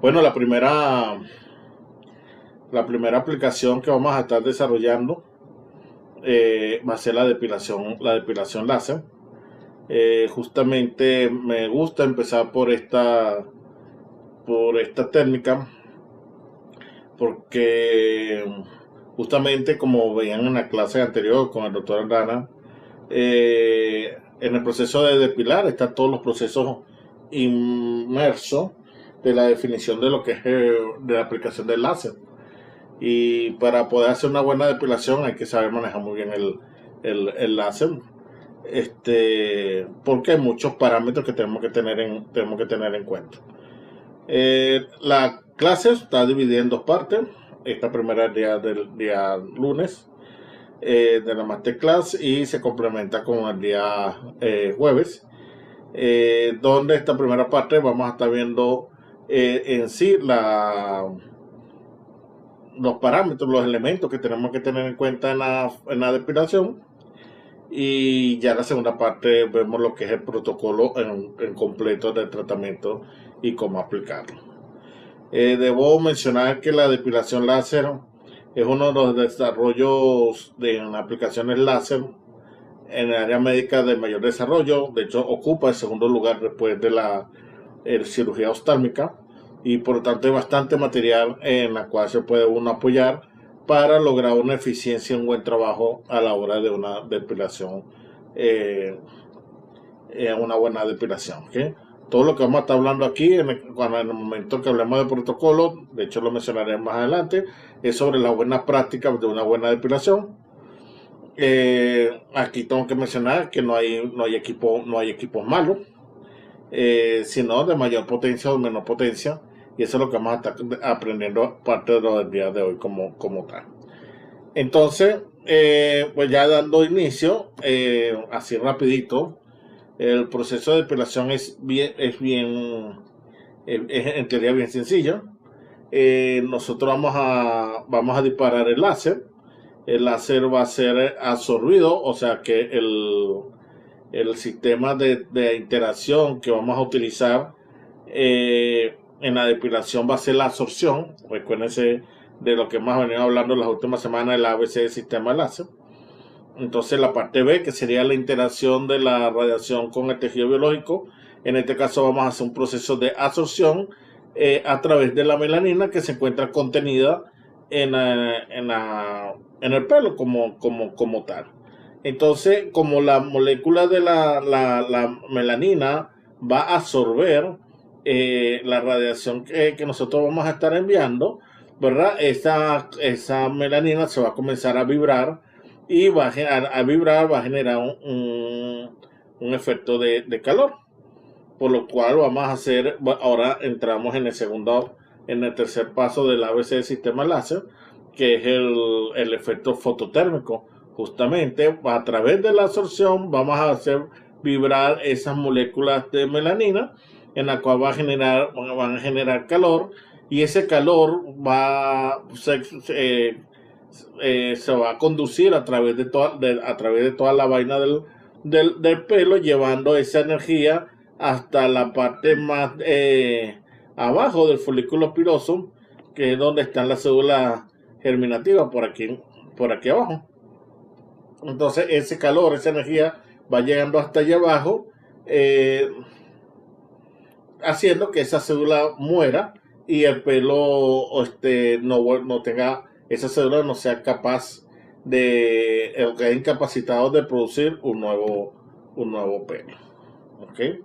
Bueno, la primera aplicación que vamos a estar desarrollando va a ser la depilación láser. Justamente me gusta empezar por esta técnica porque justamente como veían en la clase anterior con el doctor Aldana, en el proceso de depilar están todos los procesos inmersos de la definición de lo que es de la aplicación del láser. Y para poder hacer una buena depilación hay que saber manejar muy bien el láser. Porque hay muchos parámetros que tenemos que tener en cuenta. La clase está dividida en dos partes. Esta primera es del día lunes, de la masterclass, y se complementa con el día jueves, donde esta primera parte vamos a estar viendo en sí los parámetros, los elementos que tenemos que tener en cuenta en la depilación. Y ya en la segunda parte vemos lo que es el protocolo en completo del tratamiento y cómo aplicarlo. Debo mencionar que la depilación láser es uno de los desarrollos en aplicaciones láser en el área médica de mayor desarrollo. De hecho, ocupa el segundo lugar después de la cirugía oftálmica, y por lo tanto hay bastante material en la cual se puede uno apoyar para lograr una eficiencia y un buen trabajo a la hora de una depilación, una buena depilación. ¿Okay? Todo lo que vamos a estar hablando aquí, en el momento que hablemos de protocolo, de hecho lo mencionaré más adelante, es sobre las buenas prácticas de una buena depilación. Aquí tengo que mencionar que no hay equipos malos, sino de mayor potencia o menor potencia, y eso es lo que vamos a estar aprendiendo parte de lo del día de hoy como tal. Entonces, pues ya dando inicio, así rapidito, el proceso de depilación es en teoría bien sencillo. Nosotros vamos a disparar el láser. El láser va a ser absorbido, o sea que el sistema de interacción que vamos a utilizar en la depilación va a ser la absorción. Recuérdense de lo que hemos venido hablando las últimas semanas, el ABC del sistema láser. Entonces la parte B, que sería la interacción de la radiación con el tejido biológico. En este caso vamos a hacer un proceso de absorción a través de la melanina, que se encuentra contenida en el pelo como tal. Entonces, como la molécula de la melanina va a absorber la radiación que nosotros vamos a estar enviando, ¿verdad? Esa melanina se va a comenzar a vibrar, y va a generar un efecto de calor, por lo cual vamos a hacer, ahora entramos en el tercer paso del ABC del sistema láser, que es el efecto fototérmico. Justamente a través de la absorción vamos a hacer vibrar esas moléculas de melanina, en la cual van a generar calor, y ese calor se va a conducir a través de toda la vaina del pelo, llevando esa energía hasta la parte más abajo del folículo piloso, que es donde están las células germinativas, por aquí abajo. Entonces ese calor, esa energía va llegando hasta allá abajo, haciendo que esa célula muera y el pelo no tenga, esa célula no sea capaz quede incapacitado de producir un nuevo pelo. ¿Okay?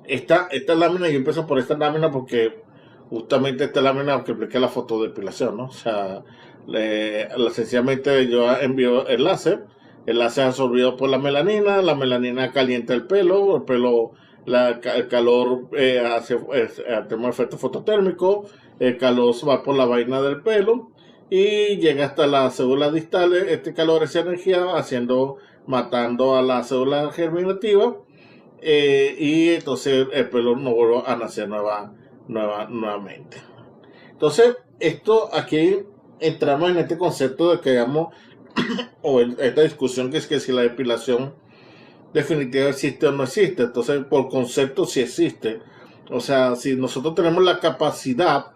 Esta lámina, yo empiezo por esta lámina porque justamente esta lámina que expliqué la fotodepilación, ¿no? O sea, sencillamente yo envío el láser es absorbido por la melanina calienta el pelo, el calor hace un efecto fototérmico, el calor va por la vaina del pelo y llega hasta las células distales, este calor, esa energía, matando a la célula germinativa, y entonces el pelo no vuelve a nacer nuevamente. Entonces, aquí entramos en este concepto de que o en esta discusión, que es que si la depilación definitiva existe o no existe. Entonces, por concepto sí existe. O sea, si nosotros tenemos la capacidad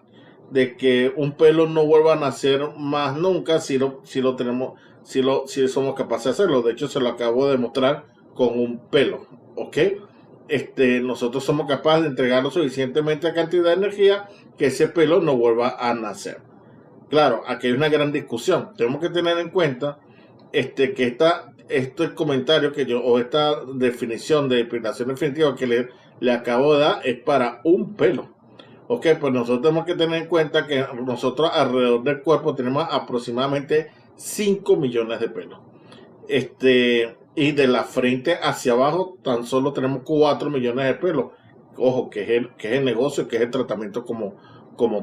de que un pelo no vuelva a nacer más nunca, si lo tenemos, si somos capaces de hacerlo. De hecho, se lo acabo de mostrar con un pelo, ¿ok? Nosotros somos capaces de entregar lo suficientemente cantidad de energía que ese pelo no vuelva a nacer. Claro, aquí hay una gran discusión. Tenemos que tener en cuenta que este comentario que yo, o esta definición de depilación definitiva que le acabo de dar, es para un pelo. Ok, pues nosotros tenemos que tener en cuenta que nosotros alrededor del cuerpo tenemos aproximadamente 5 millones de pelos. Y de la frente hacia abajo tan solo tenemos 4 millones de pelos. Ojo, que es el negocio, que es el tratamiento como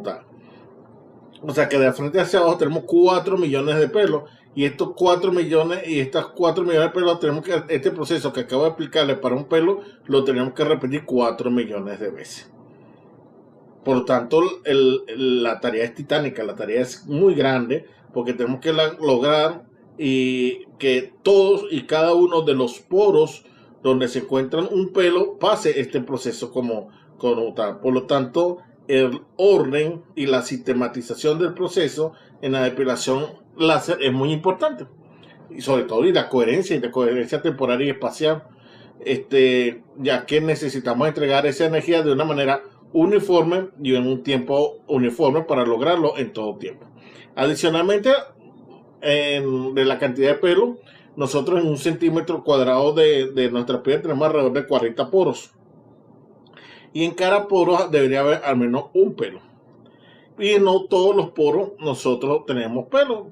tal. O sea que de la frente hacia abajo tenemos 4 millones de pelos. Y estos 4 millones y estas 4 millones de pelos tenemos que, este proceso que acabo de explicarles para un pelo, lo tenemos que repetir 4 millones de veces. Por lo tanto, la tarea es titánica, la tarea es muy grande, porque tenemos que lograr y que todos y cada uno de los poros donde se encuentran un pelo pase este proceso como tal. Por lo tanto, el orden y la sistematización del proceso en la depilación láser es muy importante. Y sobre todo y la coherencia temporal y espacial, ya que necesitamos entregar esa energía de una manera uniforme y en un tiempo uniforme para lograrlo en todo tiempo. Adicionalmente, de la cantidad de pelo, nosotros en 1 centímetro cuadrado de nuestra piel tenemos alrededor de 40 poros. Y en cada poro debería haber al menos un pelo. Y no todos los poros nosotros tenemos pelo,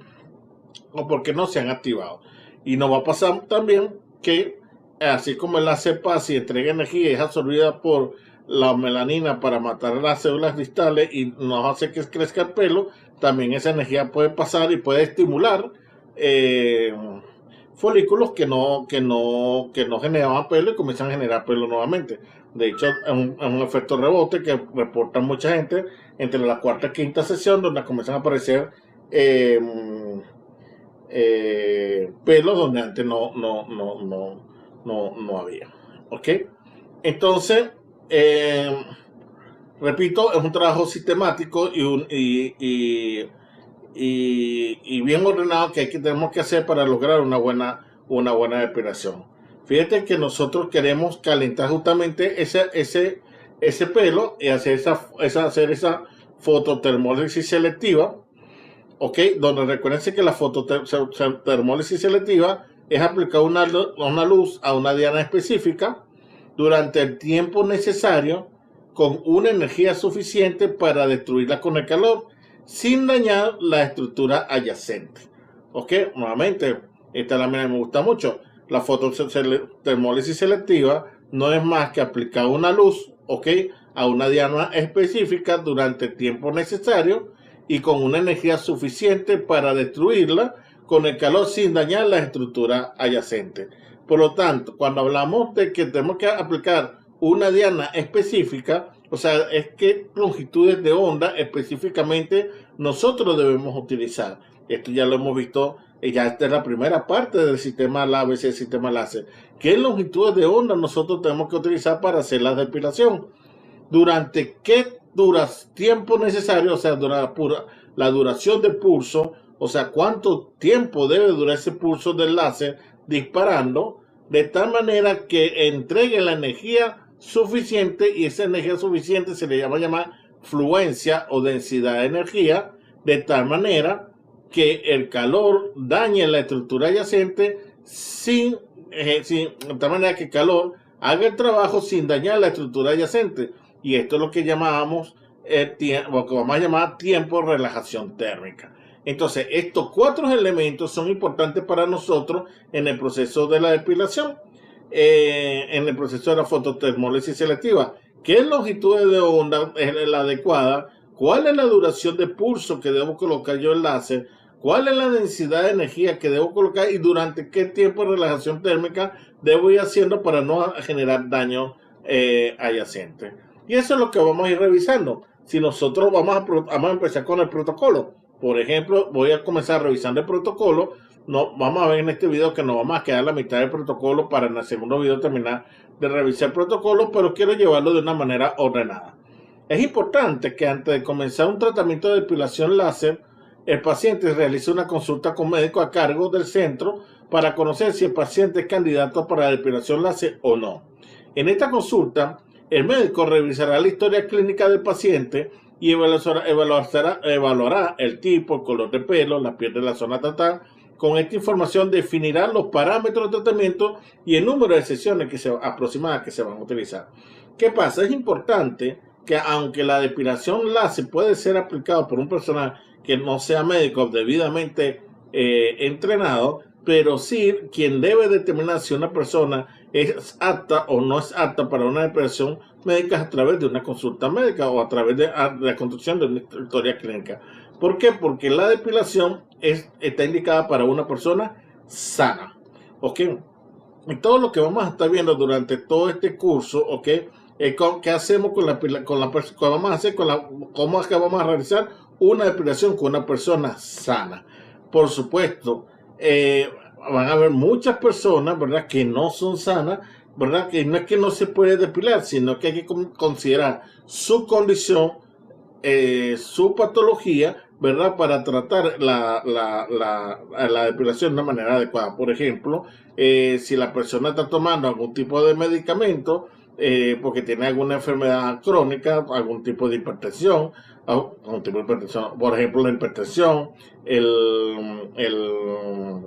o porque no se han activado. Y nos va a pasar también que, así como el láser pasa y entrega energía y es absorbida por la melanina para matar las células cristales y nos hace que crezca el pelo, también esa energía puede pasar y puede estimular folículos que no generaban pelo y comienzan a generar pelo nuevamente. De hecho, es un efecto rebote que reporta mucha gente entre la cuarta y quinta sesión, donde comienzan a aparecer pelos donde antes no había. ¿Ok? Entonces, repito, es un trabajo sistemático y bien ordenado que tenemos que hacer para lograr una buena depilación. Fíjate que nosotros queremos calentar justamente ese pelo y hacer esa fototermólisis selectiva, ¿ok? Donde recuérdense que la fototermólisis selectiva es aplicar una luz a una diana específica durante el tiempo necesario con una energía suficiente para destruirla con el calor sin dañar la estructura adyacente. ¿Ok? Nuevamente, esta lámina me gusta mucho. La fototermólisis selectiva no es más que aplicar una luz, ¿ok?, a una diana específica durante el tiempo necesario y con una energía suficiente para destruirla con el calor sin dañar la estructura adyacente. Por lo tanto, cuando hablamos de que tenemos que aplicar una diana específica, o sea, es que longitudes de onda específicamente nosotros debemos utilizar. Esto ya lo hemos visto, ya esta es la primera parte del sistema LAVES, el sistema láser. ¿Qué longitudes de onda nosotros tenemos que utilizar para hacer la depilación? ¿Durante qué tiempo necesario? O sea, la duración del pulso, o sea, cuánto tiempo debe durar ese pulso del láser disparando, de tal manera que entregue la energía suficiente, y esa energía suficiente se le llama fluencia o densidad de energía, de tal manera que el calor dañe la estructura adyacente de tal manera que el calor haga el trabajo sin dañar la estructura adyacente. Y esto es lo que llamamos lo que vamos a llamar tiempo de relajación térmica. Entonces, estos 4 elementos son importantes para nosotros en el proceso de la depilación, en el proceso de la fototermólisis selectiva. ¿Qué longitud de onda es la adecuada? ¿Cuál es la duración de pulso que debo colocar yo el láser? ¿Cuál es la densidad de energía que debo colocar? Y durante qué tiempo de relajación térmica debo ir haciendo para no generar daño adyacente. Y eso es lo que vamos a ir revisando. Si nosotros vamos a empezar con el protocolo. Por ejemplo, voy a comenzar revisando el protocolo. Vamos a ver en este video que nos vamos a quedar la mitad del protocolo para en el segundo video terminar de revisar el protocolo, pero quiero llevarlo de una manera ordenada. Es importante que antes de comenzar un tratamiento de depilación láser, el paciente realice una consulta con médico a cargo del centro para conocer si el paciente es candidato para la depilación láser o no. En esta consulta, el médico revisará la historia clínica del paciente y evaluará el tipo, el color de pelo, la piel de la zona tratada. Con esta información definirá los parámetros de tratamiento y el número de sesiones aproximadas que se van a utilizar. ¿Qué pasa? Es importante que aunque la depilación láser puede ser aplicada por un personal que no sea médico debidamente entrenado, pero sí quien debe determinar si una persona es apta o no es apta para una depilación médica a través de una consulta médica o a través de la construcción de una historia clínica. ¿Por qué? Porque la depilación está indicada para una persona sana. ¿Ok? Y todo lo que vamos a estar viendo durante todo este curso, ¿ok? ¿Qué hacemos cómo es que vamos a realizar una depilación con una persona sana? Por supuesto, van a haber muchas personas, ¿verdad?, que no son sanas, ¿verdad? Que no es que no se puede depilar, sino que hay que considerar su condición, su patología, ¿verdad?, para tratar la depilación de una manera adecuada. Por ejemplo, si la persona está tomando algún tipo de medicamento, porque tiene alguna enfermedad crónica, algún tipo de hipertensión, por ejemplo, la hipertensión, el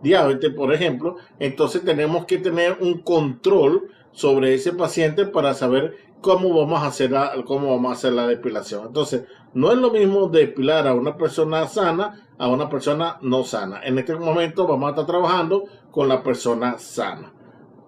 diabetes, por ejemplo, entonces tenemos que tener un control sobre ese paciente para saber cómo vamos a hacer la depilación. Entonces, no es lo mismo depilar a una persona sana a una persona no sana. En este momento vamos a estar trabajando con la persona sana.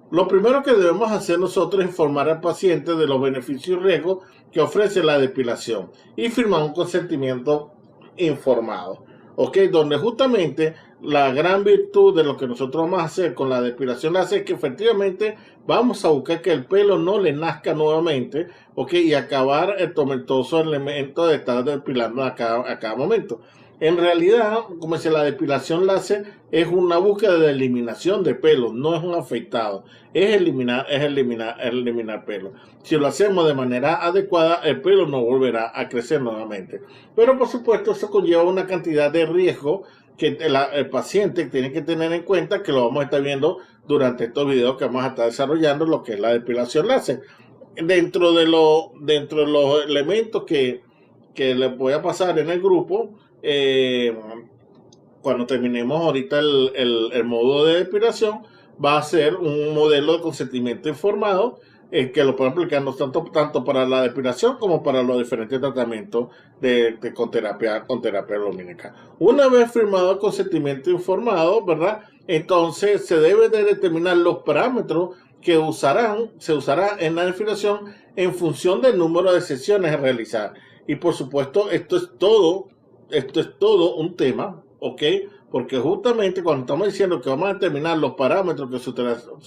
Lo primero que debemos hacer nosotros es informar al paciente de los beneficios y riesgos que ofrece la depilación y firmar un consentimiento informado, ¿ok? Donde justamente la gran virtud de lo que nosotros vamos a hacer con la depilación láser es que efectivamente vamos a buscar que el pelo no le nazca nuevamente, ¿ok? Y acabar el tormentoso elemento de estar depilando a cada momento. En realidad, como dice, la depilación láser es una búsqueda de eliminación de pelo, no es un afeitado, es eliminar pelo. Si lo hacemos de manera adecuada, el pelo no volverá a crecer nuevamente. Pero por supuesto, eso conlleva una cantidad de riesgo que el paciente tiene que tener en cuenta, que lo vamos a estar viendo durante estos videos que vamos a estar desarrollando, lo que es la depilación láser. Dentro de los elementos que les voy a pasar en el grupo, cuando terminemos ahorita el módulo de depilación, va a ser un modelo de consentimiento informado que lo pueden aplicar tanto para la depilación como para los diferentes tratamientos con terapia lumínica. Una vez firmado el consentimiento informado, ¿verdad?, entonces se debe de determinar los parámetros que se usará en la depilación en función del número de sesiones a realizar. Y por supuesto, esto es todo un tema, ¿ok? Porque justamente cuando estamos diciendo que vamos a determinar los parámetros que se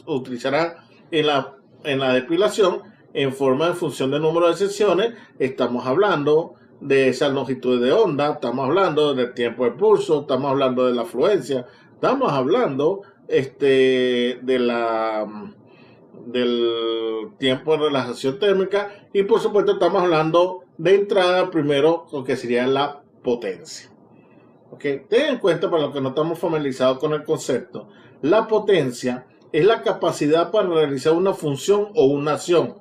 utilizarán en la depilación en función del número de sesiones, estamos hablando de esa longitud de onda, estamos hablando del tiempo de pulso, estamos hablando de la afluencia, estamos hablando del tiempo de relajación térmica y por supuesto estamos hablando de entrada primero lo que sería la potencia. ¿Okay? Ten en cuenta, para los que no estamos familiarizados con el concepto, la potencia es la capacidad para realizar una función o una acción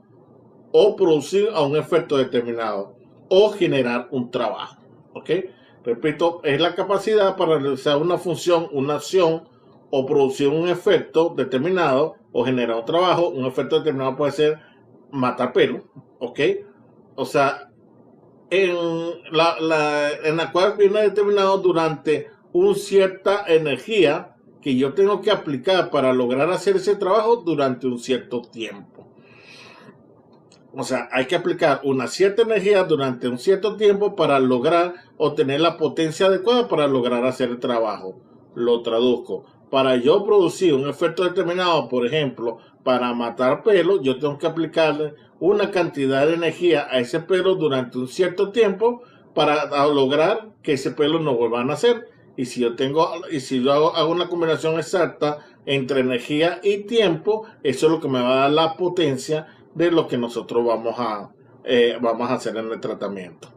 o producir a un efecto determinado o generar un trabajo. ¿Okay? Repito, es la capacidad para realizar una función, una acción o producir un efecto determinado o generar un trabajo. Un efecto determinado puede ser matar pelo, ¿ok? O sea, en la cual viene determinado durante una cierta energía que yo tengo que aplicar para lograr hacer ese trabajo durante un cierto tiempo. O sea, hay que aplicar una cierta energía durante un cierto tiempo para lograr obtener la potencia adecuada para lograr hacer el trabajo. Lo traduzco. Para yo producir un efecto determinado, por ejemplo, para matar pelo, yo tengo que aplicarle una cantidad de energía a ese pelo durante un cierto tiempo para lograr que ese pelo no vuelva a nacer. Y si yo hago una combinación exacta entre energía y tiempo, eso es lo que me va a dar la potencia de lo que nosotros vamos a vamos a hacer en el tratamiento.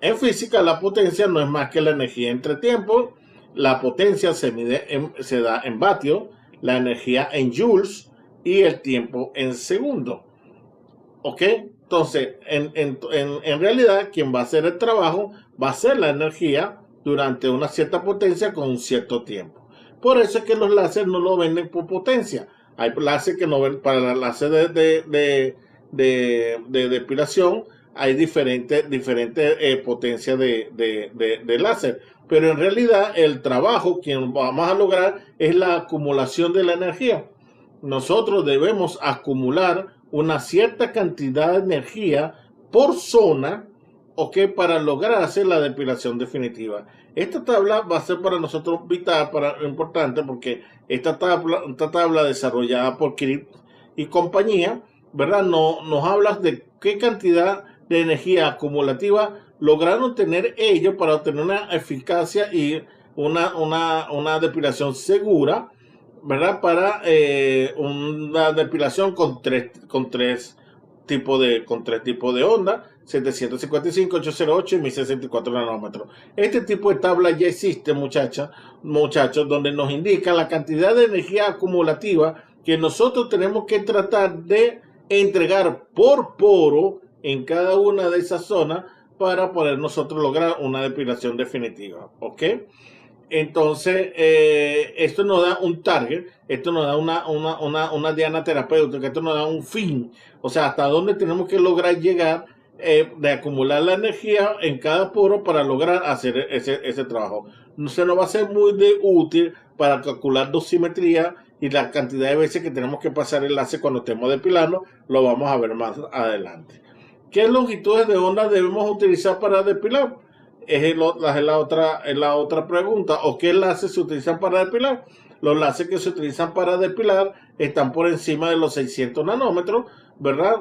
En física, la potencia no es más que la energía entre tiempos. La potencia se da en vatios, la energía en joules y el tiempo en segundos. ¿Ok? Entonces, en realidad, quien va a hacer el trabajo va a ser la energía durante una cierta potencia con un cierto tiempo. Por eso es que los láseres no lo venden por potencia. Hay láseres que no ven, para el láser de depilación hay diferentes potencias de láser. Pero en realidad el trabajo que vamos a lograr es la acumulación de la energía. Nosotros debemos acumular una cierta cantidad de energía por zona, ¿ok? Para lograr hacer la depilación definitiva. Esta tabla va a ser para nosotros vital, importante, porque esta tabla desarrollada por Cribb y compañía, ¿verdad? Nos habla de qué cantidad de energía acumulativa lograron tener ellos para obtener una eficacia y una depilación segura, ¿verdad? Para una depilación con tres tipos de onda, 755, 808 y 1064 nanómetros. Este tipo de tabla ya existe, muchachos, donde nos indica la cantidad de energía acumulativa que nosotros tenemos que tratar de entregar por poro en cada una de esas zonas para poder nosotros lograr una depilación definitiva, ¿ok? Entonces, esto nos da un target, esto nos da una diana terapéutica, esto nos da un fin, o sea, hasta dónde tenemos que lograr llegar de acumular la energía en cada poro para lograr hacer ese trabajo. Se nos va a ser muy útil para calcular dosimetría y la cantidad de veces que tenemos que pasar el láser cuando estemos depilando, lo vamos a ver más adelante. ¿Qué longitudes de onda debemos utilizar para depilar? Es la otra pregunta. ¿O qué láser se utilizan para depilar? Los láseres que se utilizan para depilar están por encima de los 600 nanómetros, ¿verdad?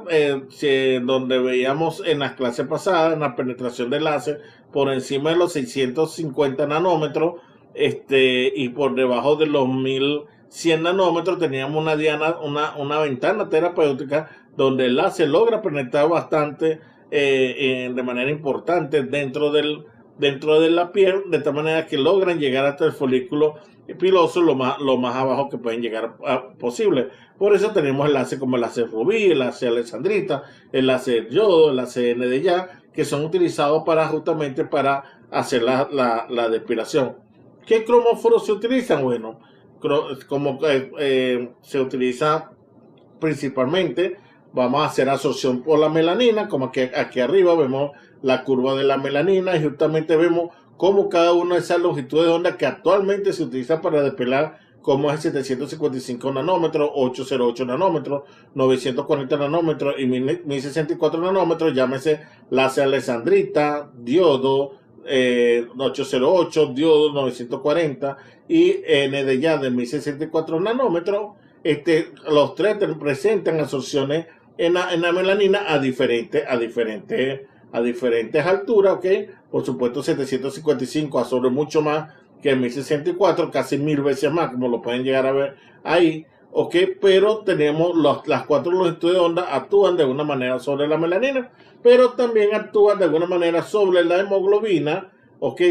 Donde veíamos en las clases pasadas, en la penetración del láser, por encima de los 650 nanómetros, y por debajo de los 1100 nanómetros teníamos una ventana terapéutica donde el láser logra penetrar bastante de manera importante dentro de la piel, de tal manera que logran llegar hasta el folículo piloso lo más abajo que pueden llegar posible. Por eso tenemos el láser como el láser rubí, el láser alexandrita, el láser yodo, el láser Nd:YAG, que son utilizados justamente para hacer la depilación. ¿Qué cromóforos se utilizan? Bueno, como se utiliza principalmente, vamos a hacer absorción por la melanina, como aquí arriba vemos la curva de la melanina y justamente vemos cómo cada una de esas longitudes de onda que actualmente se utiliza para depilar, como es el 755 nanómetros, 808 nanómetros, 940 nanómetros y 1064 nanómetros, llámese láser alexandrita, diodo, 808, diodo 940 y Nd:YAG de 1064 nanómetros. Los tres presentan absorciones en la melanina a diferentes alturas, ¿ok? Por supuesto, 755 absorbe mucho más que el 1064, casi 1000 veces más, como lo pueden llegar a ver ahí, ¿ok? Pero tenemos las cuatro longitudes de onda actúan de alguna manera sobre la melanina, pero también actúan de alguna manera sobre la hemoglobina, ¿ok?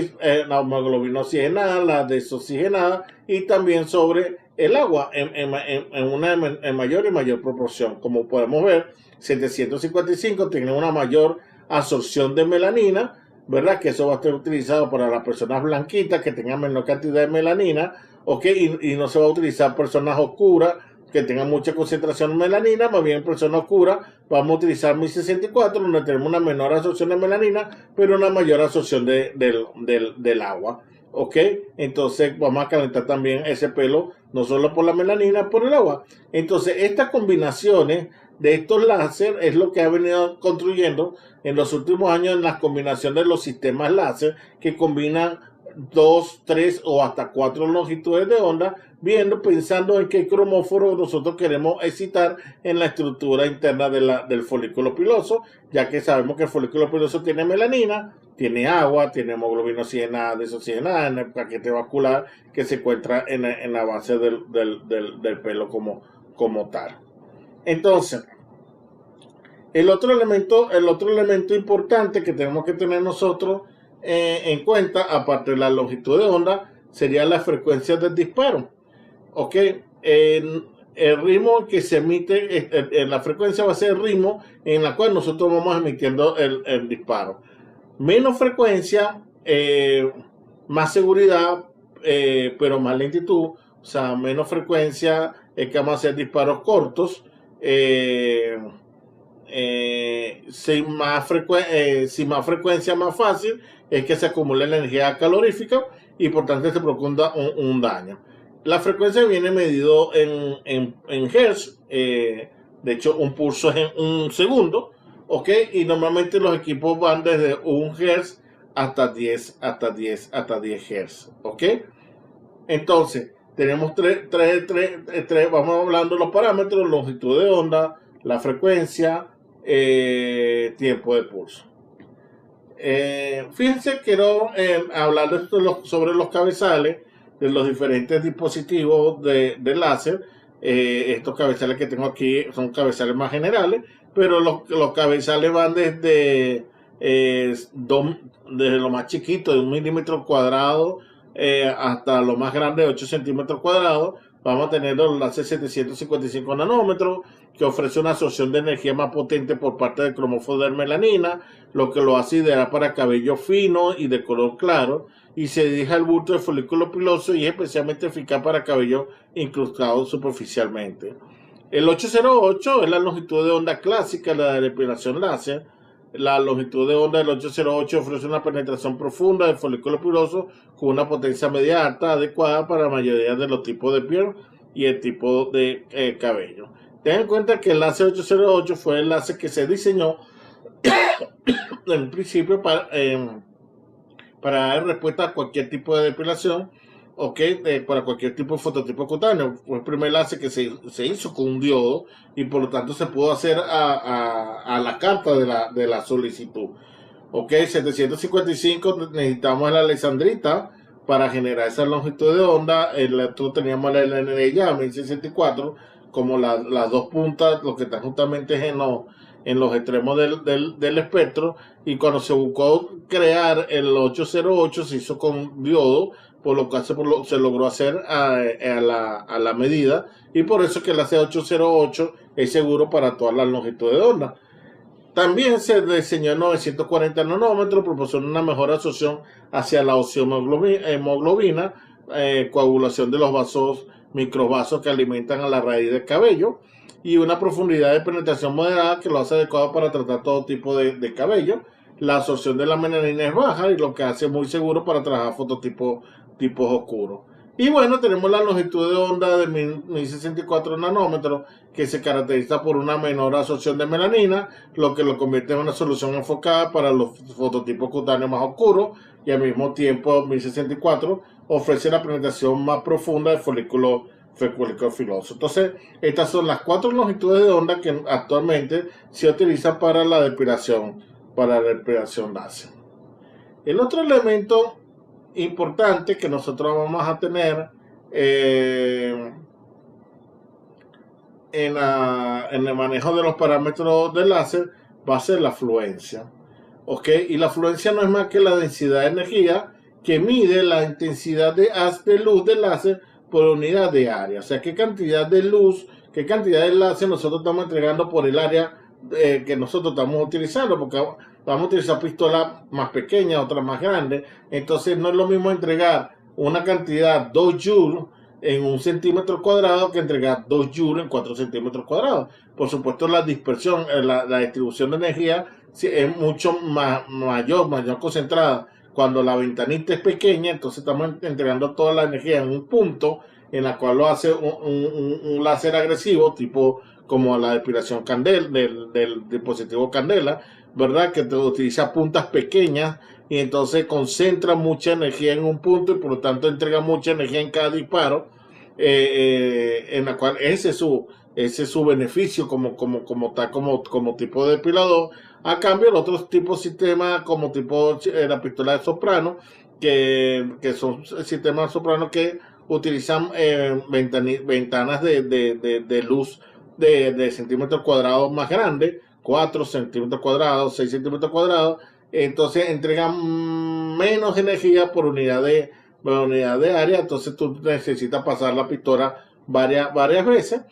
La hemoglobina oxigenada, la desoxigenada y también sobre el agua en mayor y mayor proporción. Como podemos ver, 755 tiene una mayor absorción de melanina, ¿verdad? Que eso va a estar utilizado para las personas blanquitas que tengan menor cantidad de melanina, ¿ok? Y no se va a utilizar personas oscuras que tengan mucha concentración de melanina, más bien personas oscuras vamos a utilizar 1064, donde tenemos una menor absorción de melanina, pero una mayor absorción del agua. ¿Ok? Entonces vamos a calentar también ese pelo, no solo por la melanina, por el agua. Entonces estas combinaciones de estos láser es lo que ha venido construyendo en los últimos años en las combinaciones de los sistemas láser que combinan 2, 3 o hasta 4 longitudes de onda, pensando en qué cromóforo nosotros queremos excitar en la estructura interna del folículo piloso, ya que sabemos que el folículo piloso tiene melanina, tiene agua, tiene hemoglobina oxigenada, desoxigenada en el paquete vascular que se encuentra en la base del pelo como tal. Entonces, El otro elemento importante que tenemos que tener nosotros en cuenta, aparte de la longitud de onda, sería la frecuencia del disparo. ¿Ok? El ritmo que se emite, la frecuencia va a ser el ritmo en la cual nosotros vamos emitiendo el disparo. Menos frecuencia, más seguridad, pero más lentitud. O sea, menos frecuencia es que vamos a hacer disparos cortos. Sin más frecuencia, más fácil es que se acumule la energía calorífica y por tanto se produzca un daño. La frecuencia viene medido en Hertz. De hecho, un pulso es en un segundo. ¿Ok? Y normalmente los equipos van desde 1 Hz hasta 10 Hz. ¿Ok? Entonces, tenemos vamos hablando de los parámetros: longitud de onda, la frecuencia, tiempo de pulso. Fíjense, quiero hablar sobre los cabezales de los diferentes dispositivos de láser. Estos cabezales que tengo aquí son cabezales más generales, pero los cabezales van desde lo más chiquito de 1 milímetro cuadrado hasta lo más grande de 8 centímetros cuadrados. Vamos a tener el láser 755 nanómetros, que ofrece una absorción de energía más potente por parte del cromóforo de melanina, lo que lo hace ideal para cabello fino y de color claro, y se dirige al bulto del folículo piloso y es especialmente eficaz para cabello incrustado superficialmente. El 808 es la longitud de onda clásica de la depilación láser. La longitud de onda del 808 ofrece una penetración profunda del folículo piloso con una potencia media alta adecuada para la mayoría de los tipos de piel y el tipo de cabello. Ten en cuenta que el láser 808 fue el láser que se diseñó en principio para dar respuesta a cualquier tipo de depilación, para cualquier tipo de fototipo cutáneo. Fue el primer láser que se hizo con un diodo y por lo tanto se pudo hacer a la carta de la solicitud. 755 necesitamos la alexandrita para generar esa longitud de onda. Nosotros teníamos la LNR 1064 como las dos puntas, lo que están justamente en los extremos del espectro, y cuando se buscó crear el 808 se hizo con diodo, por lo que se logró hacer a la medida, y por eso que el AC808 es seguro para todas las longitudes de onda. También se diseñó en 940 nanómetros, proporciona una mejor absorción hacia la osteohemoglobina, coagulación de los vasos, microvasos que alimentan a la raíz del cabello, y una profundidad de penetración moderada que lo hace adecuado para tratar todo tipo de cabello. La absorción de la melanina es baja y lo que hace muy seguro para trabajar fototipos oscuros. Y bueno, tenemos la longitud de onda de 1064 nanómetros, que se caracteriza por una menor absorción de melanina, lo que lo convierte en una solución enfocada para los fototipos cutáneos más oscuros, y al mismo tiempo 1064 ofrece la penetración más profunda del folículo filoso. Entonces, estas son las 4 longitudes de onda que actualmente se utilizan para la depilación láser. El otro elemento importante que nosotros vamos a tener en el manejo de los parámetros del láser va a ser la fluencia. Y la fluencia no es más que la densidad de energía que mide la intensidad de haz de luz del láser por unidad de área. O sea, qué cantidad de luz, qué cantidad de láser nosotros estamos entregando por el área que nosotros estamos utilizando, porque vamos a utilizar pistolas más pequeñas, otras más grandes. Entonces no es lo mismo entregar una cantidad 2 joules en 1 centímetro cuadrado que entregar 2 joules en 4 centímetros cuadrados. Por supuesto, la dispersión, la distribución de energía es mucho mayor concentrada. Cuando la ventanita es pequeña, entonces estamos entregando toda la energía en un punto, en la cual lo hace un láser agresivo, tipo como la depilación Candela, del dispositivo Candela, ¿verdad? Que utiliza puntas pequeñas y entonces concentra mucha energía en un punto y por lo tanto entrega mucha energía en cada disparo, en la cual ese es su beneficio como tipo de depilador. A cambio, el otro tipo de sistema, como tipo la pistola de soprano, que son sistemas de soprano que utilizan ventanas de luz de centímetros cuadrados más grandes, 4 centímetros cuadrados, 6 centímetros cuadrados, entonces entregan menos energía por unidad de área, entonces tú necesitas pasar la pistola varias veces,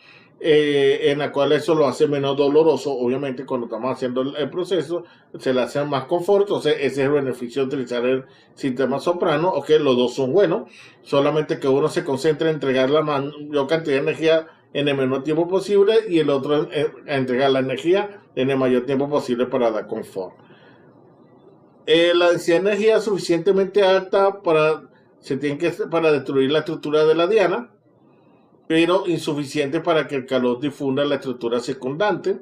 en la cual eso lo hace menos doloroso. Obviamente cuando estamos haciendo el proceso se le hace más confort, entonces ese es el beneficio de utilizar el sistema soprano. Ok, los dos son buenos, solamente que uno se concentra en entregar la mayor cantidad de energía en el menor tiempo posible y el otro en entregar la energía en el mayor tiempo posible para dar confort. La densidad de energía es suficientemente alta para destruir la estructura de la diana, pero insuficiente para que el calor difunda la estructura circundante.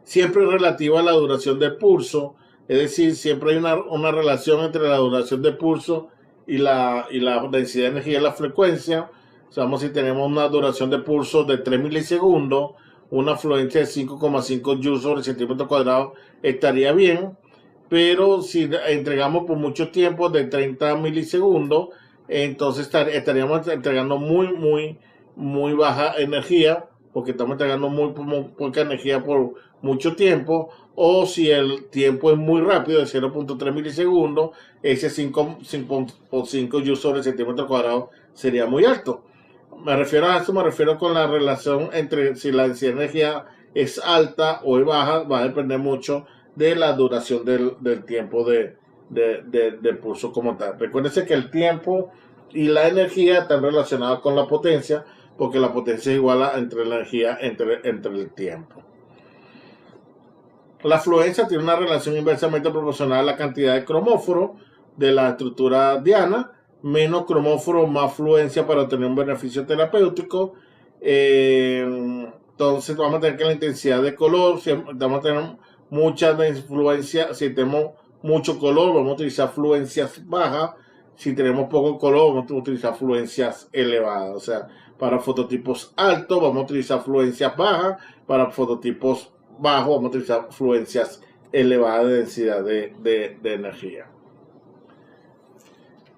Siempre relativa a la duración del pulso, es decir, siempre hay una relación entre la duración del pulso y la densidad de energía y la frecuencia. Sabemos si tenemos una duración de pulso de 3 milisegundos, una fluencia de 5,5 joules sobre centímetro cuadrado estaría bien, pero si entregamos por mucho tiempo de 30 milisegundos, entonces estaríamos entregando muy baja energía, porque estamos entregando muy poca energía por mucho tiempo. O si el tiempo es muy rápido, de 0.3 milisegundos, ese 5,5 joules sobre centímetro cuadrado sería muy alto. Me refiero con la relación entre si la densidad de energía es alta o es baja, va a depender mucho de la duración del tiempo del pulso como tal. Recuérdense que el tiempo y la energía están relacionados con la potencia, porque la potencia es igual entre la energía entre el tiempo. La fluencia tiene una relación inversamente proporcional a la cantidad de cromóforo de la estructura diana. Menos cromóforo, más fluencia para obtener un beneficio terapéutico. Entonces vamos a tener que la intensidad de color, vamos a tener mucha influencia. Si tenemos mucho color, vamos a utilizar fluencias bajas. Si tenemos poco color, vamos a utilizar fluencias elevadas. O sea, para fototipos altos vamos a utilizar fluencias bajas, para fototipos bajos vamos a utilizar fluencias elevadas de densidad de energía.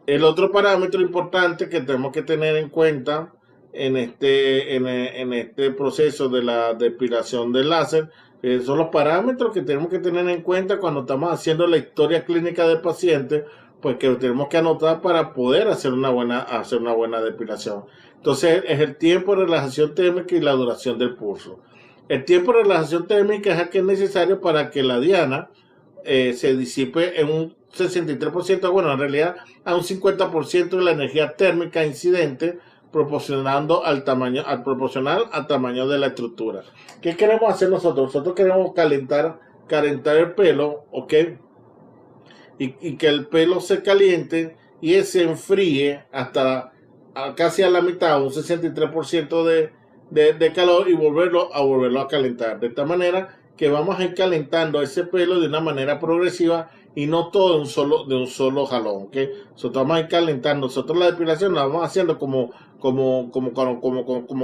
El otro parámetro importante que tenemos que tener en cuenta en este proceso de la depilación del láser son los parámetros que tenemos que tener en cuenta cuando estamos haciendo la historia clínica del paciente, pues que lo tenemos que anotar para poder hacer una buena depilación. Entonces es el tiempo de relajación térmica y la duración del pulso. El tiempo de relajación térmica es el que es necesario para que la diana se disipe en un 63%, bueno, en realidad a un 50% de la energía térmica incidente, proporcional al tamaño de la estructura. ¿Qué queremos hacer nosotros? Nosotros queremos calentar el pelo, ¿ok? Y que el pelo se caliente y se enfríe hasta casi a la mitad, un 63% de calor, y volverlo a calentar. De esta manera que vamos a ir calentando ese pelo de una manera progresiva y no todo de un solo jalón, ¿ok? Nosotros vamos a ir calentando. Nosotros la depilación la vamos haciendo como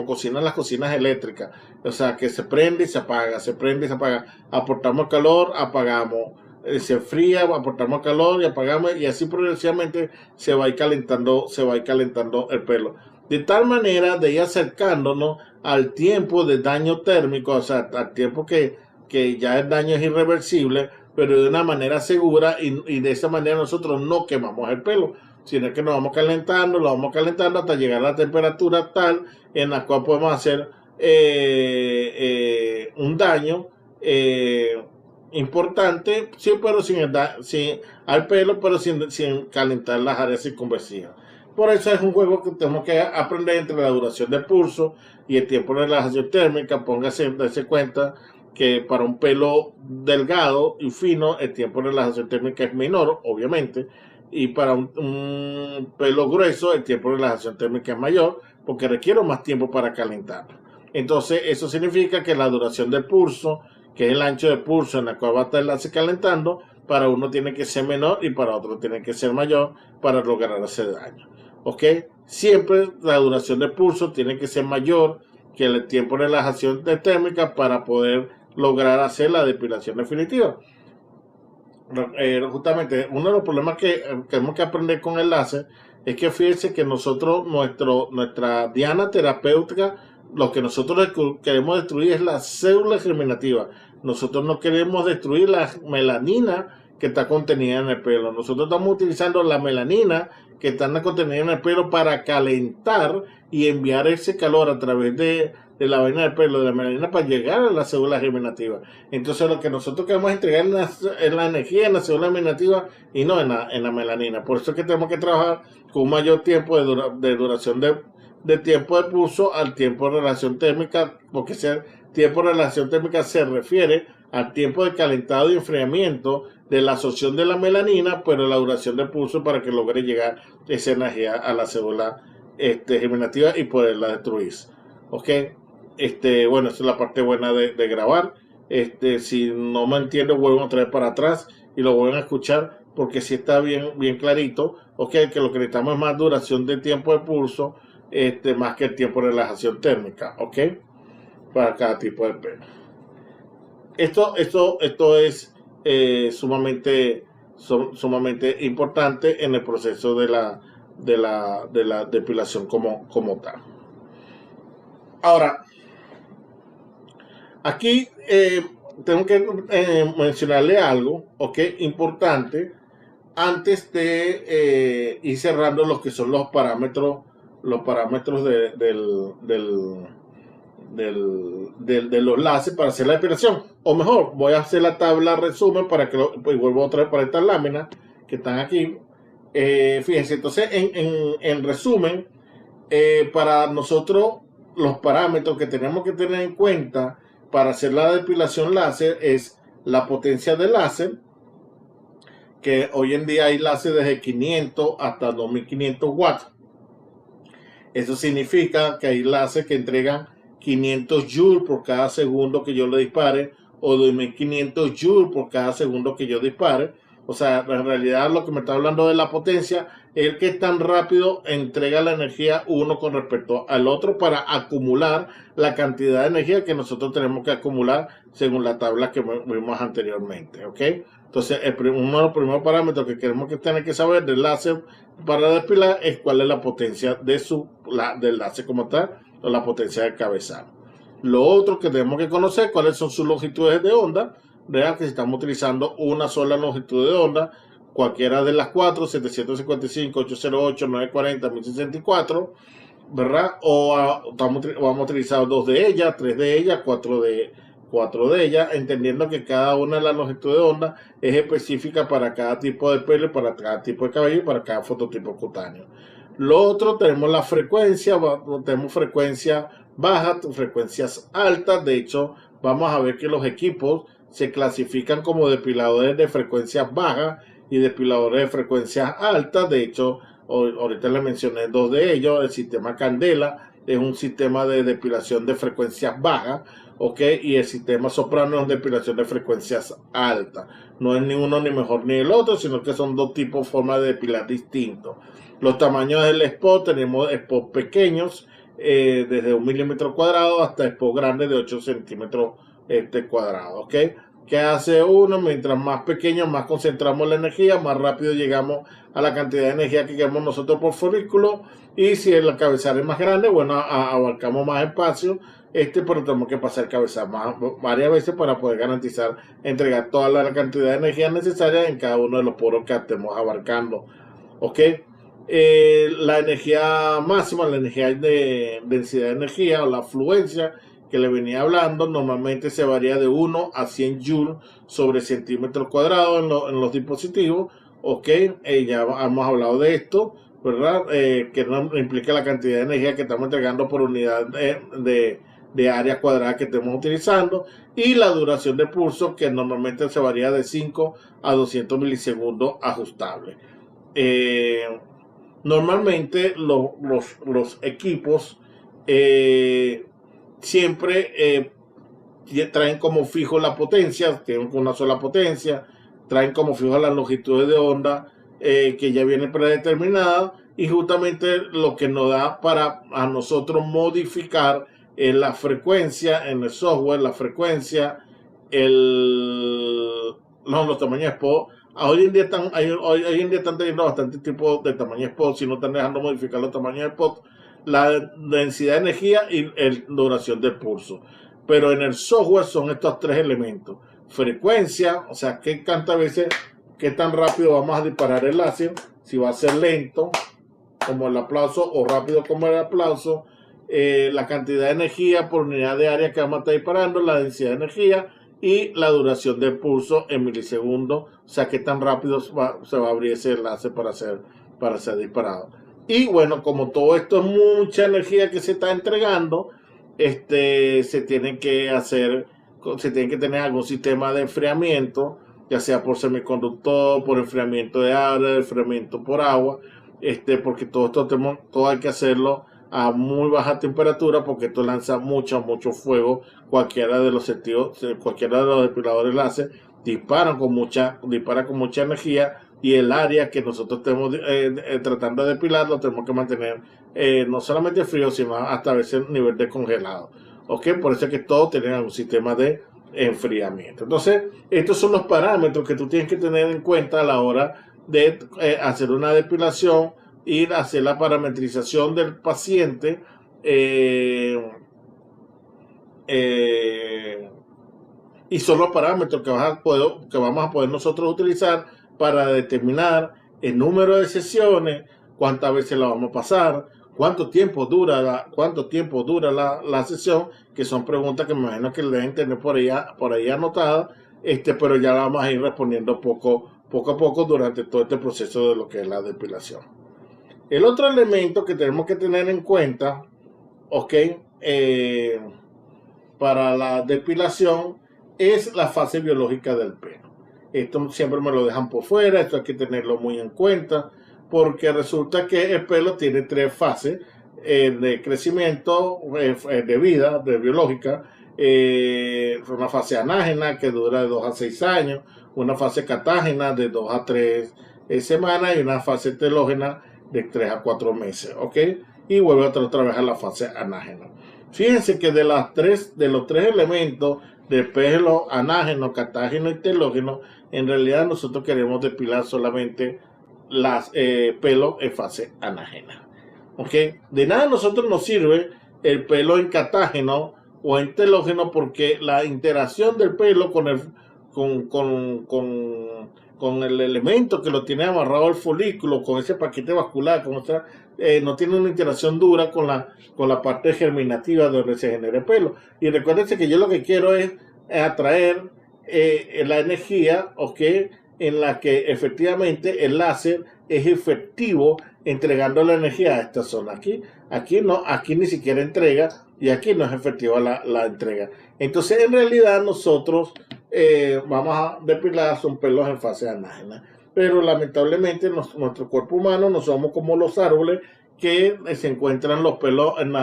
cocinan las cocinas eléctricas. O sea, que se prende y se apaga, se prende y se apaga. Aportamos calor, apagamos. Se enfría, aportamos calor y apagamos, y así progresivamente se va a ir calentando el pelo. De tal manera de ir acercándonos al tiempo de daño térmico, o sea, al tiempo que ya el daño es irreversible, pero de una manera segura, y de esa manera nosotros no quemamos el pelo, sino que lo vamos calentando hasta llegar a la temperatura tal en la cual podemos hacer un daño importante, sí, pero al pelo, pero sin calentar las áreas circunvecinas. Por eso es un juego que tenemos que aprender entre la duración del pulso y el tiempo de relajación térmica. Darse cuenta que para un pelo delgado y fino el tiempo de relajación térmica es menor, obviamente, y para un pelo grueso el tiempo de relajación térmica es mayor, porque requiere más tiempo para calentarlo. Entonces eso significa que la duración del pulso, que es el ancho de pulso en la cual va a estarse calentando, para uno tiene que ser menor y para otro tiene que ser mayor para lograr ese daño. ¿Ok? Siempre la duración del pulso tiene que ser mayor que el tiempo de relajación térmica para poder lograr hacer la depilación definitiva. Justamente uno de los problemas que tenemos que aprender con el láser es que fíjense que nuestra diana terapéutica, lo que nosotros queremos destruir es la célula germinativa, nosotros no queremos destruir la melanina que está contenida en el pelo. Nosotros estamos utilizando la melanina que está contenida en el pelo para calentar y enviar ese calor a través de la vaina del pelo, de la melanina, para llegar a la célula germinativa. Entonces lo que nosotros queremos entregar en la energía, en la célula germinativa y no en la melanina. Por eso es que tenemos que trabajar con un mayor tiempo de duración de tiempo de pulso al tiempo de relación térmica, porque ese tiempo de relación térmica se refiere al tiempo de calentado y enfriamiento de la absorción de la melanina, pero la duración del pulso para que logre llegar esa energía a la célula germinativa y poderla destruir. ¿Ok? Bueno, esa es la parte buena de grabar. Si no me entiendo, vuelvo otra vez para atrás y lo vuelven a escuchar, porque si está bien clarito. ¿Ok? Que lo que necesitamos es más duración de tiempo de pulso, más que el tiempo de relajación térmica. ¿Ok? Para cada tipo de pelo. Esto es sumamente importante en el proceso de la depilación como tal. Ahora, aquí tengo que mencionarle algo, ¿ok? Importante, antes de ir cerrando lo que son los parámetros de los láseres para hacer la depilación. O mejor, voy a hacer la tabla resumen para que pues vuelvo otra vez para estas láminas que están aquí. Fíjense, entonces en resumen, para nosotros los parámetros que tenemos que tener en cuenta para hacer la depilación láser es la potencia del láser, que hoy en día hay láser desde 500 hasta 2500 watts. Eso significa que hay láser que entregan 500 joules por cada segundo que yo le dispare, o 2500 joules por cada segundo que yo dispare. O sea, en realidad lo que me está hablando de la potencia es el que tan rápido entrega la energía uno con respecto al otro para acumular la cantidad de energía que nosotros tenemos que acumular según la tabla que vimos anteriormente. ¿Ok? Entonces, uno de los primeros parámetros que queremos tener que saber del láser para depilar es cuál es la potencia del láser como tal, o la potencia del cabezal. Lo otro que tenemos que conocer, cuáles son sus longitudes de onda. Vean que si estamos utilizando una sola longitud de onda, cualquiera de las cuatro, 755, 808, 940, 1064, ¿verdad? O vamos a utilizar dos de ellas, tres de ellas, cuatro de ellas, entendiendo que cada una de las longitudes de onda es específica para cada tipo de pelo, para cada tipo de cabello y para cada fototipo cutáneo. Lo otro, tenemos la frecuencia, tenemos frecuencia baja, frecuencias altas. De hecho, vamos a ver que los equipos se clasifican como depiladores de frecuencias bajas y depiladores de frecuencias altas. De hecho, ahorita les mencioné dos de ellos. El sistema Candela es un sistema de depilación de frecuencias bajas, ¿ok? Y el sistema Soprano es una depilación de frecuencias altas. No es ni uno ni mejor ni el otro, sino que son dos tipos, formas de depilar distintos. Los tamaños del spot, tenemos spots pequeños, desde 1 milímetro cuadrado hasta spots grandes de 8 centímetros cuadrados, ¿ok? ¿Qué hace uno? Mientras más pequeño, más concentramos la energía, más rápido llegamos a la cantidad de energía que queremos nosotros por folículo. Y si el cabezal es más grande, bueno, abarcamos más espacio, pero tenemos que pasar el cabezal varias veces para poder garantizar entregar toda la cantidad de energía necesaria en cada uno de los poros que estemos abarcando, ¿ok? La energía máxima, la energía de densidad de energía o la fluencia que le venía hablando, normalmente se varía de 1 a 100 joules sobre centímetros cuadrados en los dispositivos. Ok, ya hemos hablado de esto, ¿verdad? Que no implica la cantidad de energía que estamos entregando por unidad de área cuadrada que estemos utilizando, y la duración de pulso, que normalmente se varía de 5 a 200 milisegundos ajustable. Normalmente los equipos siempre traen como fijo la potencia, tienen una sola potencia, traen como fijo las longitudes de onda que ya viene predeterminada, y justamente lo que nos da para a nosotros modificar la frecuencia en el software, la frecuencia, los tamaños de spot. Hoy en día están teniendo bastantes tipos de tamaño de spot, si no están dejando modificar los tamaños de spot, la densidad de energía y la duración del pulso. pero en el software son estos tres elementos. Frecuencia, o sea, qué tantas veces, qué tan rápido vamos a disparar el láser, si va a ser lento como el aplauso o rápido como el aplauso, la cantidad de energía por unidad de área que vamos a estar disparando, la densidad de energía y la duración del pulso en milisegundos, o sea, qué tan rápido se va a abrir ese enlace para ser disparado. Y bueno, como todo esto es mucha energía que se está entregando, se tiene que tener algún sistema de enfriamiento, ya sea por semiconductor, por enfriamiento de aire, enfriamiento por agua, porque todo hay que hacerlo a muy baja temperatura, porque esto lanza mucho fuego. Cualquiera de los depiladores láser dispara con mucha energía, y el área que nosotros estemos tratando de depilar lo tenemos que mantener no solamente frío, sino hasta a veces nivel de congelado. ¿Ok? Por eso es que todos tienen un sistema de enfriamiento. Entonces, estos son los parámetros que tú tienes que tener en cuenta a la hora de hacer una depilación y hacer la parametrización del paciente, y son los parámetros que vamos a poder nosotros utilizar para determinar el número de sesiones, cuántas veces la vamos a pasar, cuánto tiempo dura la sesión, que son preguntas que me imagino que le deben tener por ahí anotadas, pero ya la vamos a ir respondiendo poco a poco durante todo este proceso de lo que es la depilación. El otro elemento que tenemos que tener en cuenta, para la depilación, es la fase biológica del pelo. Esto siempre me lo dejan por fuera, esto hay que tenerlo muy en cuenta, porque resulta que el pelo tiene tres fases de crecimiento, de vida, de biológica. Una fase anágena que dura de 2 a 6 años, una fase catágena de 2 a 3 semanas y una fase telógena de 3 a 4 meses, ¿ok? Y vuelve otra vez a la fase anágena. Fíjense que de los tres elementos de pelo anágeno, catágeno y telógeno, en realidad nosotros queremos depilar solamente las pelos en fase anágena, ¿ok? De nada a nosotros nos sirve el pelo en catágeno o en telógeno, porque la interacción del pelo con el elemento que lo tiene amarrado al folículo, con ese paquete vascular, no tiene una interacción dura con la parte germinativa donde se genera el pelo. Y recuérdense que yo lo que quiero es atraer la energía, ¿ok?, en la que efectivamente el láser es efectivo entregando la energía a esta zona. Aquí ni siquiera entrega, y aquí no es efectiva la entrega. Entonces, en realidad nosotros vamos a depilar son pelos en fase anágena, pero lamentablemente nuestro cuerpo humano no somos como los árboles, que se encuentran los pelos en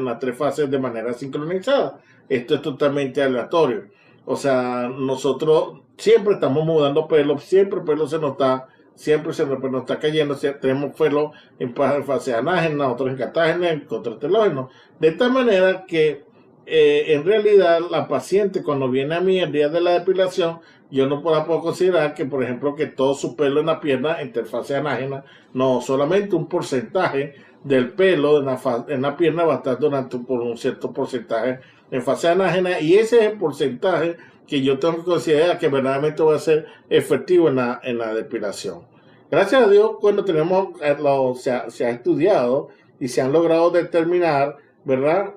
las tres fases de manera sincronizada. Esto es totalmente aleatorio. O sea, nosotros siempre estamos mudando pelo, siempre el pelo siempre se nos está cayendo. Tenemos pelo en fase anágena, otros en catágena, otros telógeno. De tal manera que en realidad la paciente, cuando viene a mí el día de la depilación, yo no puedo considerar que, por ejemplo, que todo su pelo en la pierna entre fase anágena. No, solamente un porcentaje del pelo en la pierna va a estar por un cierto porcentaje en fase anágena, y ese es el porcentaje que yo tengo que considerar que verdaderamente va a ser efectivo en la depilación. Gracias a Dios, cuando se ha estudiado y se han logrado determinar, ¿verdad?,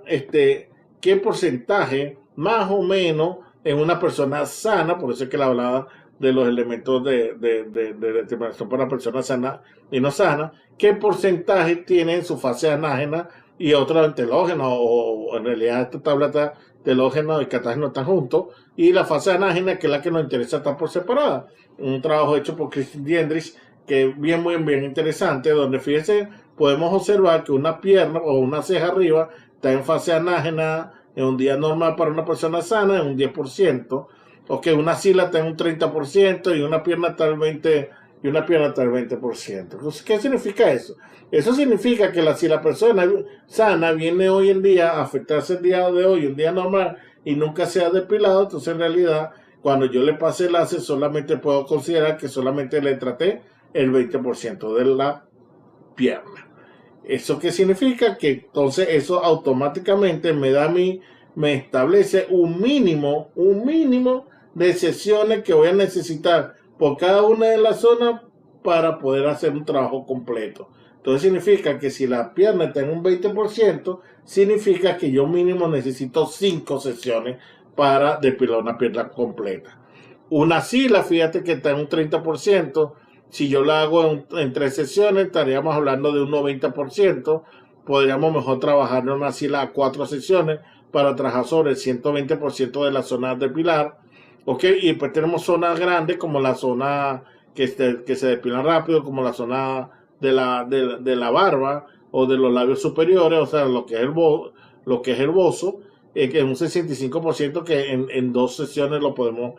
qué porcentaje más o menos en una persona sana. Por eso es que le hablaba de los elementos de determinación para personas sanas y no sanas, qué porcentaje tiene en su fase anágena y otro en telógeno, o en realidad esta tabla está telógeno y catágeno están juntos, y la fase anágena, que es la que nos interesa, está por separada. Un trabajo hecho por Christine Diendrich, que es bien interesante, donde fíjense, podemos observar que una pierna o una ceja arriba está en fase anágena en un día normal para una persona sana, en un 10%, o que una axila está en un 30% y una pierna está al 20%. Entonces, ¿qué significa eso? Eso significa que si la persona sana viene hoy en día a afectarse el día de hoy, un día normal, y nunca se ha depilado, entonces en realidad, cuando yo le pase el láser, solamente puedo considerar que solamente le traté el 20% de la pierna. ¿Eso qué significa? Que entonces eso automáticamente me da a mí me establece un mínimo de sesiones que voy a necesitar por cada una de las zonas para poder hacer un trabajo completo. Entonces significa que si la pierna está en un 20%, significa que yo mínimo necesito 5 sesiones para depilar una pierna completa. Una sila, fíjate que está en un 30%. Si yo la hago en 3 sesiones, estaríamos hablando de un 90%. Podríamos mejor trabajar en una sila a 4 sesiones para trabajar sobre el 120% de la zona depilar. ¿Ok? Y después tenemos zonas grandes como la zona que se depilan rápido, como la zona de la barba o de los labios superiores, o sea, lo que es el bozo, que es un 65% que en 2 sesiones lo podemos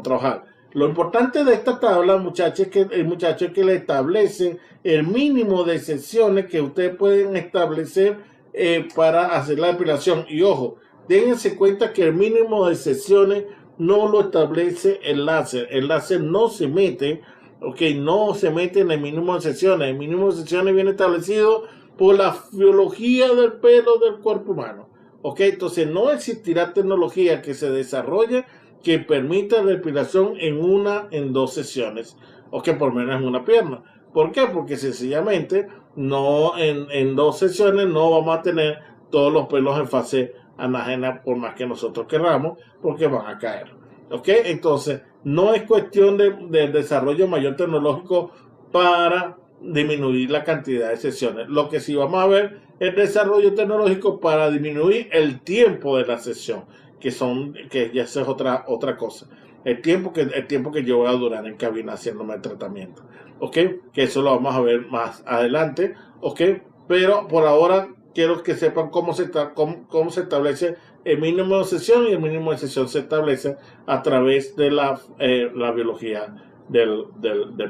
trabajar. Lo importante de esta tabla, muchachos, es que le establece el mínimo de sesiones que ustedes pueden establecer para hacer la depilación. Y ojo, dense cuenta que el mínimo de sesiones no lo establece el láser. El láser no se mete, no se mete en el mínimo de sesiones. El mínimo de sesiones viene establecido por la biología del pelo del cuerpo humano. Entonces no existirá tecnología que se desarrolle que permita la depilación en 2 sesiones, por lo menos en una pierna. ¿Por qué? Porque sencillamente no en 2 sesiones no vamos a tener todos los pelos en fase anágena por más que nosotros querramos, porque van a caer. Entonces no es cuestión de desarrollo mayor tecnológico para disminuir la cantidad de sesiones. Lo que sí vamos a ver es desarrollo tecnológico para disminuir el tiempo de la sesión, que ya es otra cosa. El tiempo que yo voy a durar en cabina haciéndome el tratamiento. Que eso lo vamos a ver más adelante. Pero por ahora quiero que sepan cómo se establece el mínimo de sesión, y el mínimo de sesión se establece a través de la biología del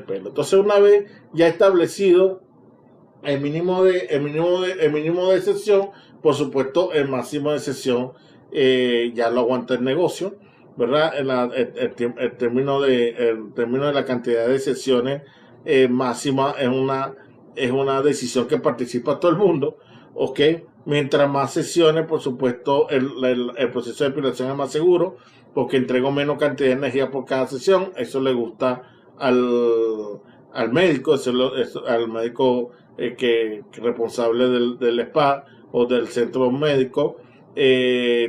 pelo. Entonces, una vez ya establecido el mínimo de sesión, por supuesto el máximo de sesión ya lo aguanta el negocio, ¿verdad? El término de la cantidad de sesiones máxima es una decisión que participa todo el mundo. Mientras más sesiones, por supuesto, el proceso de depilación es más seguro, porque entrego menos cantidad de energía por cada sesión. Eso le gusta al médico, al médico que responsable del spa o del centro médico.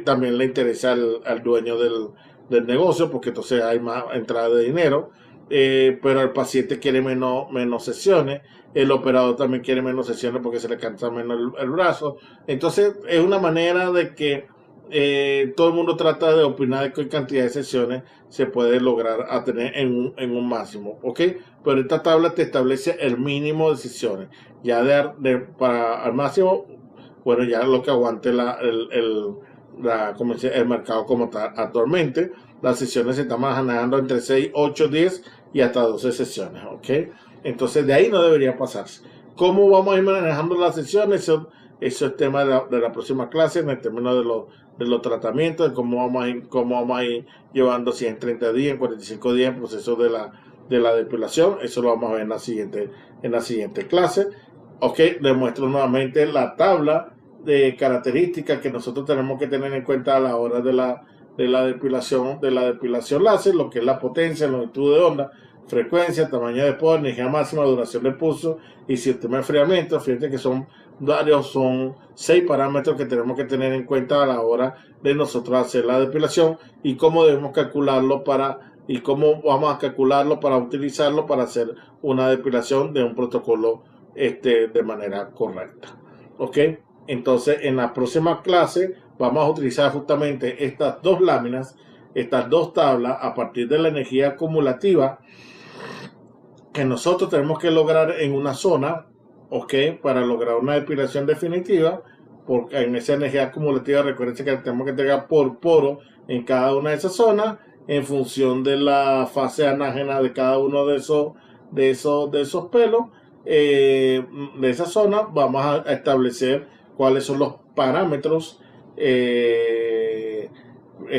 También le interesa al dueño del negocio, porque entonces hay más entrada de dinero. Pero el paciente quiere menos sesiones, el operador también quiere menos sesiones porque se le cansa menos el brazo. Entonces es una manera de que todo el mundo trata de opinar de qué cantidad de sesiones se puede lograr a tener en un máximo, pero esta tabla te establece el mínimo de sesiones. Ya para al máximo, bueno, ya lo que aguante el mercado como tal. Actualmente las sesiones se están manejando entre 6, 8, 10 y hasta 12 sesiones. Entonces de ahí no debería pasarse. ¿Cómo vamos a ir manejando las sesiones? Eso es tema de la próxima clase, en el término de los tratamientos, de cómo vamos a ir llevando, si en 30 días, en 45 días, el proceso de la depilación. Eso lo vamos a ver en la siguiente clase. Les muestro nuevamente la tabla de características que nosotros tenemos que tener en cuenta a la hora de la depilación láser, lo que es la potencia, longitud de onda, frecuencia, tamaño de poro, energía máxima, duración de pulso y sistema de enfriamiento. Fíjate que son 6 parámetros que tenemos que tener en cuenta a la hora de nosotros hacer la depilación, y cómo debemos calcularlo y cómo vamos a calcularlo para utilizarlo para hacer una depilación de un protocolo de manera correcta. Entonces en la próxima clase vamos a utilizar justamente estas 2 láminas, estas 2 tablas, a partir de la energía acumulativa que nosotros tenemos que lograr en una zona, para lograr una depilación definitiva. Porque en esa energía acumulativa, recuerden que tenemos que entregar por poro en cada una de esas zonas, en función de la fase anágena de cada uno de esos pelos, de esa zona. Vamos a establecer cuáles son los parámetros,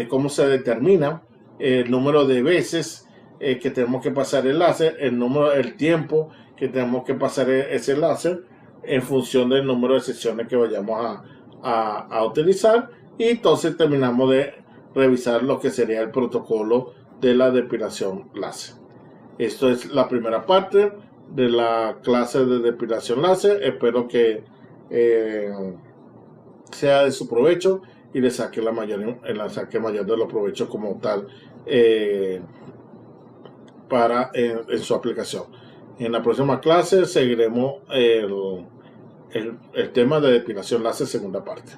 cómo se determina el número de veces que tenemos que pasar el láser, el tiempo que tenemos que pasar ese láser, en función del número de sesiones que vayamos a utilizar, y entonces terminamos de revisar lo que sería el protocolo de la depilación láser. Esto es la primera parte de la clase de depilación láser. Espero que sea de su provecho y le saque mayor de los provechos como tal en su aplicación. En la próxima clase seguiremos el tema de depilación láser segunda parte.